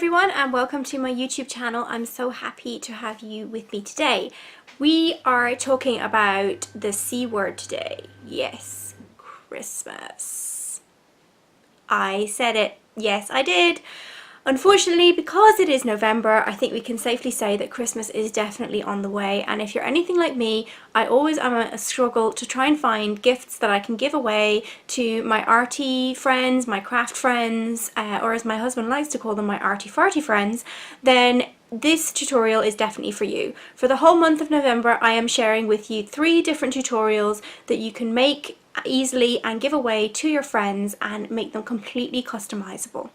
everyone and welcome to my YouTube channel. I'm so happy to have you with me today. We are talking about the C word today. Yes, Christmas. I said it. Yes, I did. Unfortunately, because it is November, I think we can safely say that Christmas is definitely on the way. And if you're anything like me, I always am a struggle to try and find gifts that I can give away to my arty friends, my craft friends, or as my husband likes to call them, my arty farty friends. Then this tutorial is definitely for you. For the whole month of November, I am sharing with you 3 different tutorials that you can make easily and give away to your friends and make them completely customizable.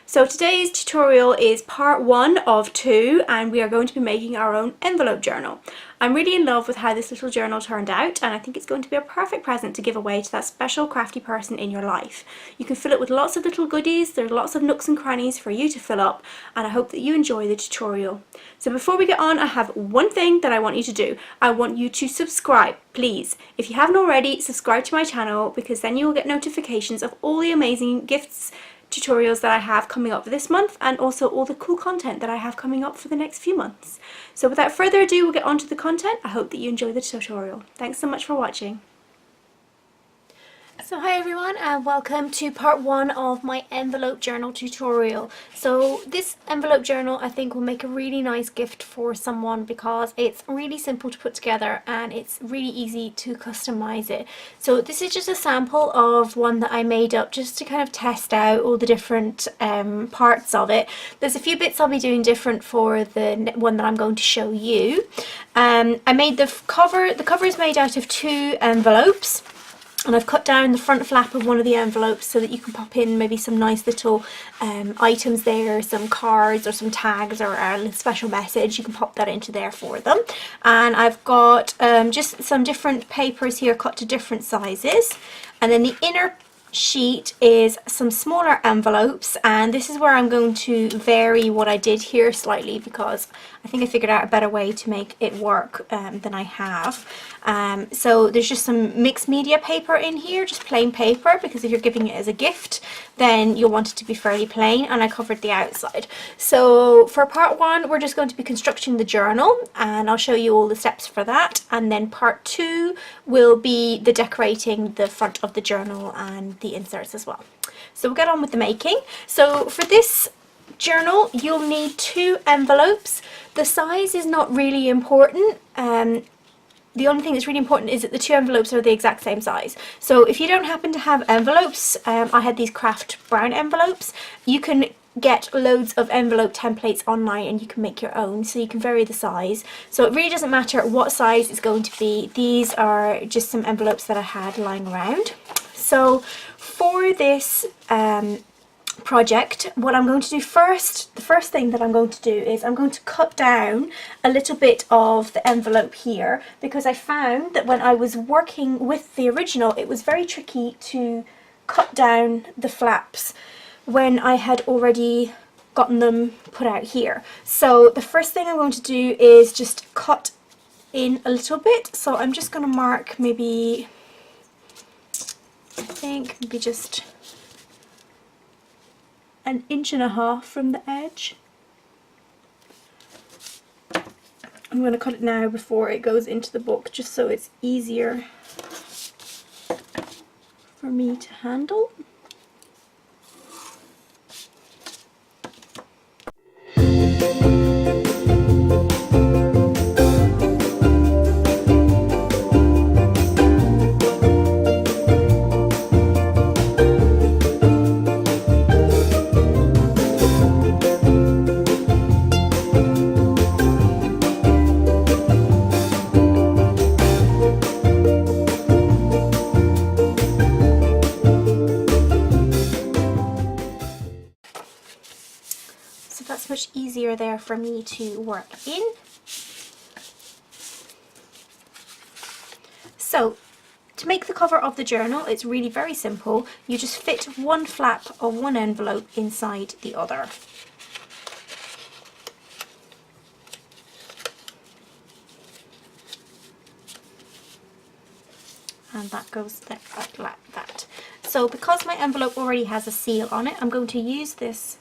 So today's tutorial is part 1 of 2 and we are going to be making our own envelope journal. I'm really in love with how this little journal turned out and I think it's going to be a perfect present to give away to that special crafty person in your life. You can fill it with lots of little goodies, there's lots of nooks and crannies for you to fill up, and I hope that you enjoy the tutorial. So before we get on, I have one thing that I want you to do. I want you to subscribe, please. If you haven't already, subscribe to my channel because then you will get notifications of all the amazing gifts, tutorials that I have coming up for this month and also all the cool content that I have coming up for the next few months. So without further ado, we'll get on to the content. I hope that you enjoy the tutorial. Thanks so much for watching. So hi everyone and welcome to part 1 of my envelope journal tutorial. So this envelope journal I think will make a really nice gift for someone because it's really simple to put together and it's really easy to customize it. So this is just a sample of one that I made up just to kind of test out all the different parts of it. There's a few bits I'll be doing different for the one that I'm going to show you. I made the cover is made out of 2 envelopes. And I've cut down the front flap of one of the envelopes so that you can pop in maybe some nice little items there, some cards or some tags or a special message. You can pop that into there for them. And I've got just some different papers here cut to different sizes. And then the inner sheet is some smaller envelopes, and this is where I'm going to vary what I did here slightly because I think I figured out a better way to make it work than I have. So there's just some mixed media paper in here, just plain paper, because if you're giving it as a gift then you'll want it to be fairly plain, and I covered the outside. So for part 1 we're just going to be constructing the journal and I'll show you all the steps for that, and then part 2 will be the decorating the front of the journal and the inserts as well. So we'll get on with the making. So for this journal you'll need 2 envelopes. The size is not really important. The only thing that's really important is that the 2 envelopes are the exact same size. So if you don't happen to have envelopes, I had these craft brown envelopes, you can get loads of envelope templates online and you can make your own, so you can vary the size. So it really doesn't matter what size it's going to be. These are just some envelopes that I had lying around. So for this project, what I'm going to do first, the first thing that I'm going to do is I'm going to cut down a little bit of the envelope here, because I found that when I was working with the original it was very tricky to cut down the flaps when I had already gotten them put out here. So the first thing I'm going to do is just cut in a little bit. So I'm just going to mark maybe, I think maybe just 1.5 inches from the edge. I'm going to cut it now before it goes into the book, just so it's easier for me to handle. Much easier there for me to work in. So to make the cover of the journal, it's really very simple. You just fit one flap of one envelope inside the other. And that goes there like that. So because my envelope already has a seal on it, I'm going to use this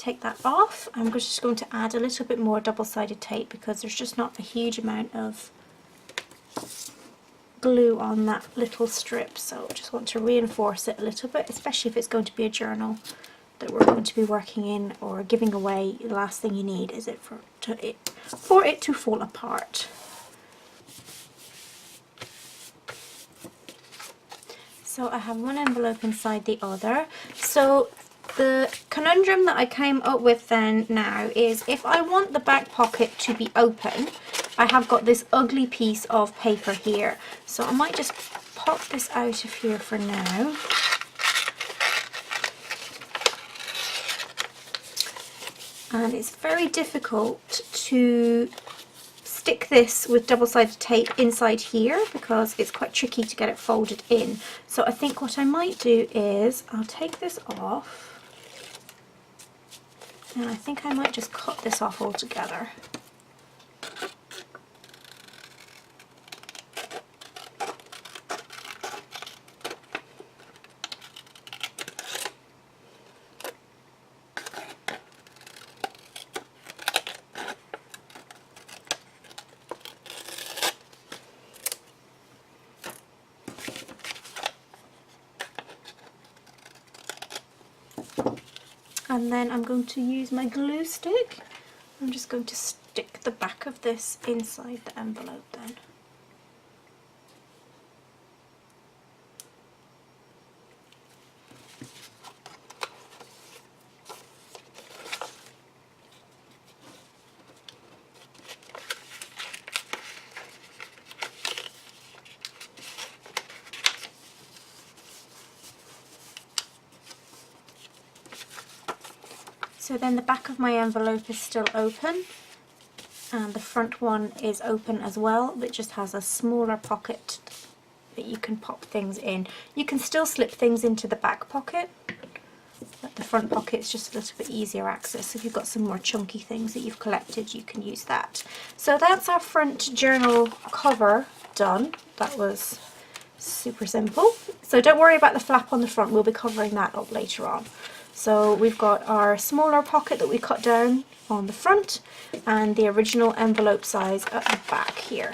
take that off. I'm just going to add a little bit more double-sided tape because there's just not a huge amount of glue on that little strip, so I just want to reinforce it a little bit, especially if it's going to be a journal that we're going to be working in or giving away. The last thing you need is for it to fall apart. So I have one envelope inside the other. So the conundrum that I came up with then now is if I want the back pocket to be open, I have got this ugly piece of paper here. So I might just pop this out of here for now. And it's very difficult to stick this with double-sided tape inside here because it's quite tricky to get it folded in. So I think what I might do is I'll take this off, and I think I might just cut this off altogether. And then I'm going to use my glue stick. I'm just going to stick the back of this inside the envelope then. So then the back of my envelope is still open, and the front one is open as well, but just has a smaller pocket that you can pop things in. You can still slip things into the back pocket, but the front pocket is just a little bit easier access. If you've got some more chunky things that you've collected, you can use that. So that's our front journal cover done. That was super simple. So don't worry about the flap on the front, we'll be covering that up later on. So we've got our smaller pocket that we cut down on the front and the original envelope size at the back here.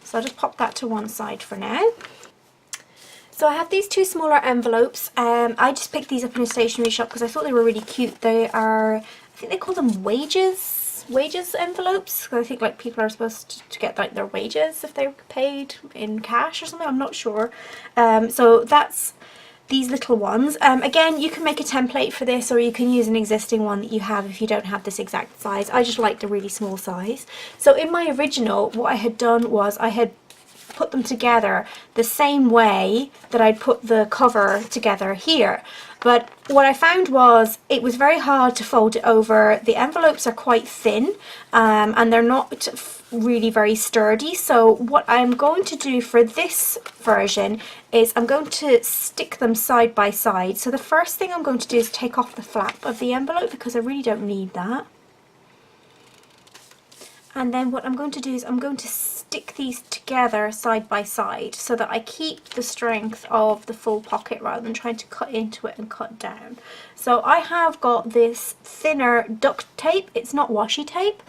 So I'll just pop that to one side for now. So I have these two smaller envelopes. I just picked these up in a stationery shop because I thought they were really cute. They are, I think they call them wages envelopes. I think like people are supposed to get like their wages if they're paid in cash or something. I'm not sure. So that's these little ones. Again, you can make a template for this, or you can use an existing one that you have if you don't have this exact size. I just like the really small size. So in my original, what I had done was I had put them together the same way that I'd put the cover together here. But what I found was it was very hard to fold it over. The envelopes are quite thin and they're not really very sturdy. So what I'm going to do for this version is I'm going to stick them side by side. So the first thing I'm going to do is take off the flap of the envelope because I really don't need that. And then what I'm going to do is I'm going to stick these together side by side so that I keep the strength of the full pocket rather than trying to cut into it and cut down. So I have got this thinner duct tape. It's not washi tape.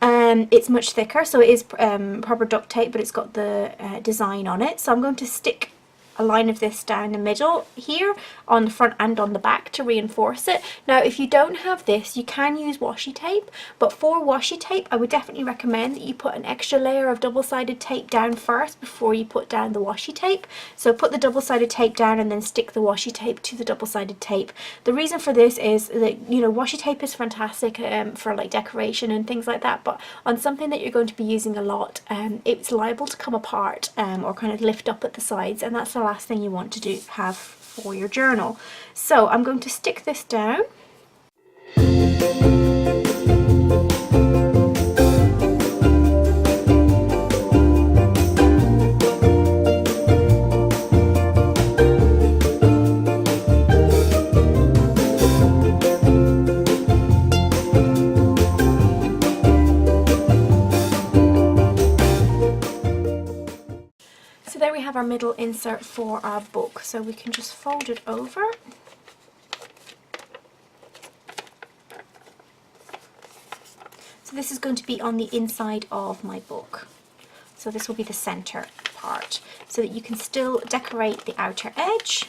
It's much thicker, so it is proper duct tape, but it's got the design on it. So I'm going to stick a line of this down the middle here on the front and on the back to reinforce it. Now if you don't have this, you can use washi tape, but for washi tape I would definitely recommend that you put an extra layer of double-sided tape down first before you put down the washi tape. So put the double-sided tape down and then stick the washi tape to the double-sided tape. The reason for this is that, you know, washi tape is fantastic for like decoration and things like that, but on something that you're going to be using a lot, it's liable to come apart or kind of lift up at the sides, and that's the last thing you want to have for your journal. So I'm going to stick this down. So there we have our middle insert for our book. So we can just fold it over. So this is going to be on the inside of my book. So this will be the center part, so that you can still decorate the outer edge,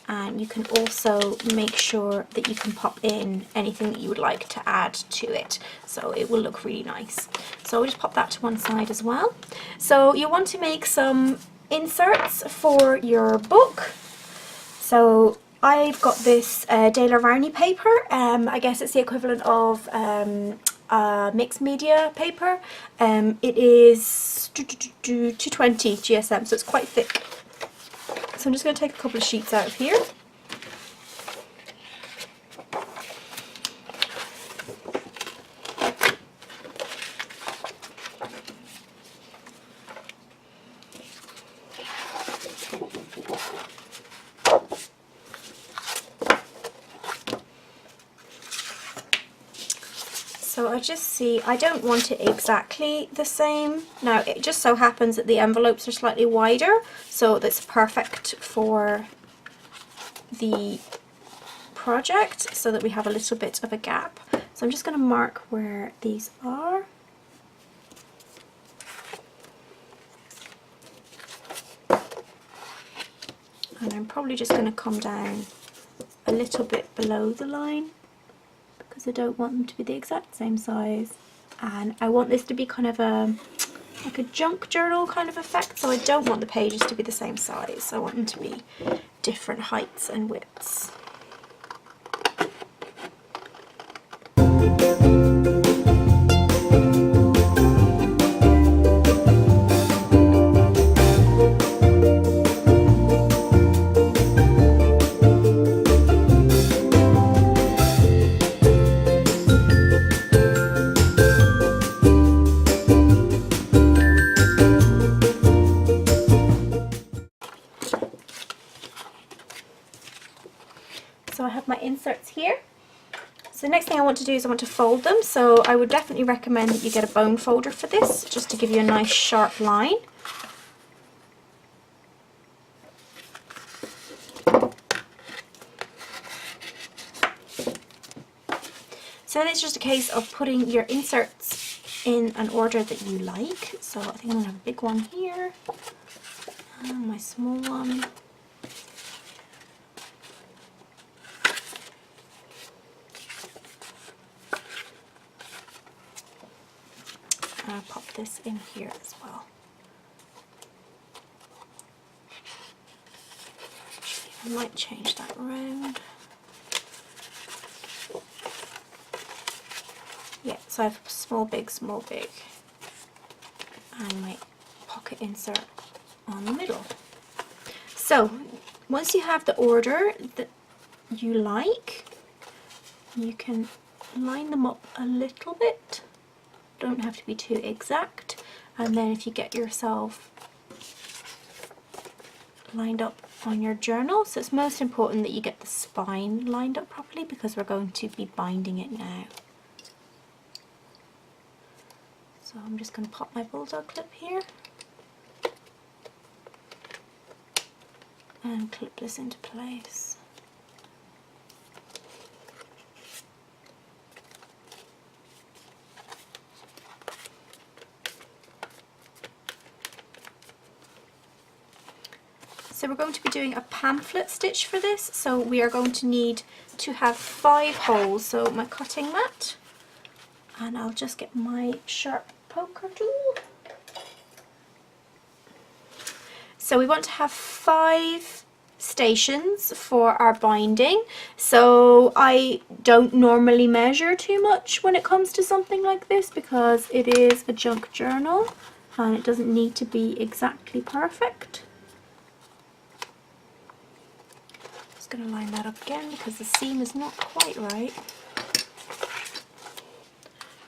and you can also make sure that you can pop in anything that you would like to add to it, so it will look really nice. So I'll just pop that to one side as well. So you want to make some inserts for your book. So I've got this Daler Varney paper. I guess it's the equivalent of mixed media paper. It is 220 GSM, so it's quite thick. So I'm just going to take a couple of sheets out of here. So I just see, I don't want it exactly the same. Now it just so happens that the envelopes are slightly wider, so that's perfect for the project, so that we have a little bit of a gap. So I'm just going to mark where these are. And I'm probably just going to come down a little bit below the line, because I don't want them to be the exact same size, and I want this to be kind of like a junk journal kind of effect, so I don't want the pages to be the same size. I want them to be different heights and widths. So I have my inserts here. So the next thing I want to do is I want to fold them. So I would definitely recommend that you get a bone folder for this, just to give you a nice sharp line. So then it's just a case of putting your inserts in an order that you like. So I think I'm going to have a big one here, and my small one. And I'll pop this in here as well. I might change that around. Yeah, so I have small, big, and my pocket insert on the middle. So once you have the order that you like, you can line them up a little bit. Don't have to be too exact. And then if you get yourself lined up on your journal, so it's most important that you get the spine lined up properly, because we're going to be binding it now. So I'm just going to pop my bulldog clip here and clip this into place. So we're going to be doing a pamphlet stitch for this, so we are going to need to have 5 holes. So my cutting mat, and I'll just get my sharp poker tool. So we want to have 5 stations for our binding. So I don't normally measure too much when it comes to something like this, because it is a junk journal and it doesn't need to be exactly perfect. Just going to line that up again because the seam is not quite right.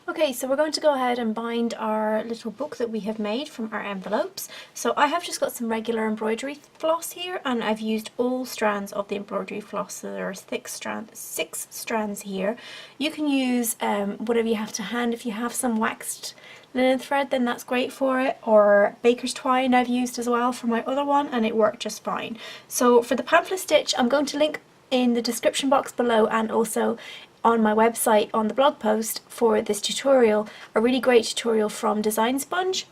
Okay, so we're going to go ahead and bind our little book that we have made from our envelopes. So I have just got some regular embroidery floss here, and I've used all strands of the embroidery floss. So there are 6 strands here. You can use whatever you have to hand. If you have some waxed linen thread, then that's great for it, or baker's twine I've used as well for my other one, and it worked just fine. So for the pamphlet stitch, I'm going to link in the description box below and also on my website on the blog post for this tutorial, a really great tutorial from Design Sponge.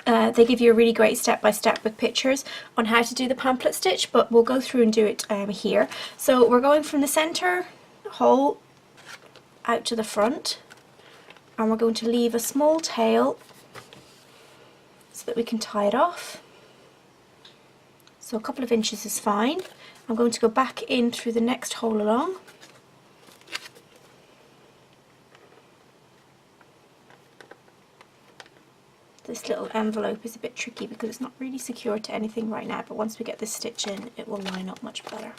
They give you a really great step-by-step with pictures on how to do the pamphlet stitch, but we'll go through and do it here. So we're going from the center hole out to the front, and we're going to leave a small tail so that we can tie it off. So a couple of inches is fine. I'm going to go back in through the next hole along. This little envelope is a bit tricky because it's not really secure to anything right now, but once we get this stitch in, it will line up much better.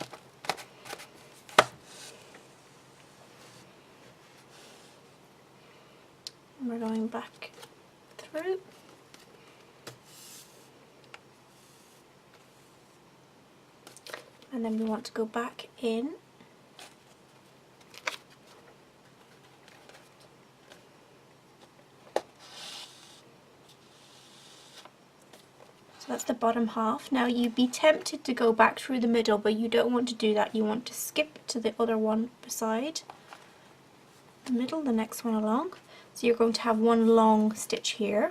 And we're going back through. And then we want to go back in. So that's the bottom half. Now you'd be tempted to go back through the middle, but you don't want to do that. You want to skip to the other one beside the middle, the next one along. So you're going to have one long stitch here.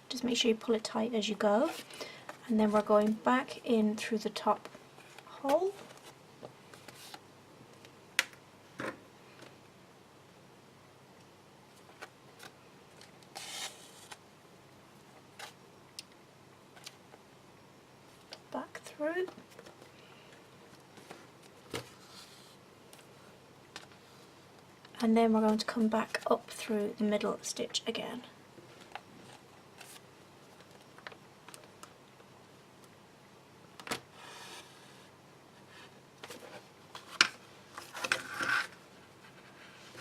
Just make sure you pull it tight as you go. And then we're going back in through the top hole. Back through. And then we're going to come back up through the middle stitch again.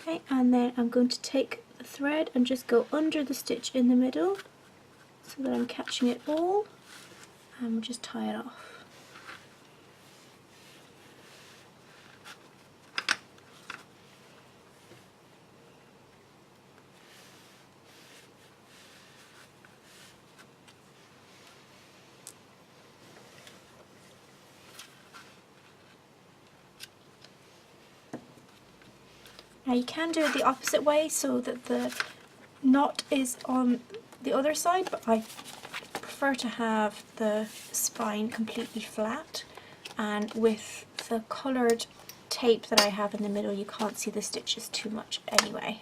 Okay, and then I'm going to take the thread and just go under the stitch in the middle so that I'm catching it all, and we'll just tie it off. Now you can do it the opposite way so that the knot is on the other side, but I prefer to have the spine completely flat, and with the coloured tape that I have in the middle you can't see the stitches too much anyway.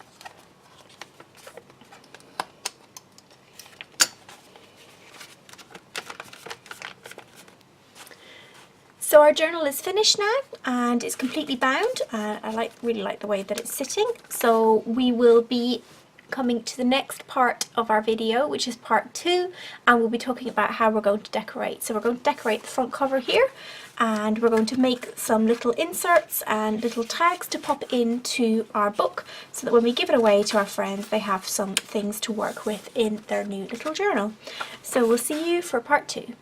So our journal is finished now and it's completely bound. I really like the way that it's sitting. So we will be coming to the next part of our video, which is part 2, and we'll be talking about how we're going to decorate. So we're going to decorate the front cover here, and we're going to make some little inserts and little tags to pop into our book so that when we give it away to our friends they have some things to work with in their new little journal. So we'll see you for part 2.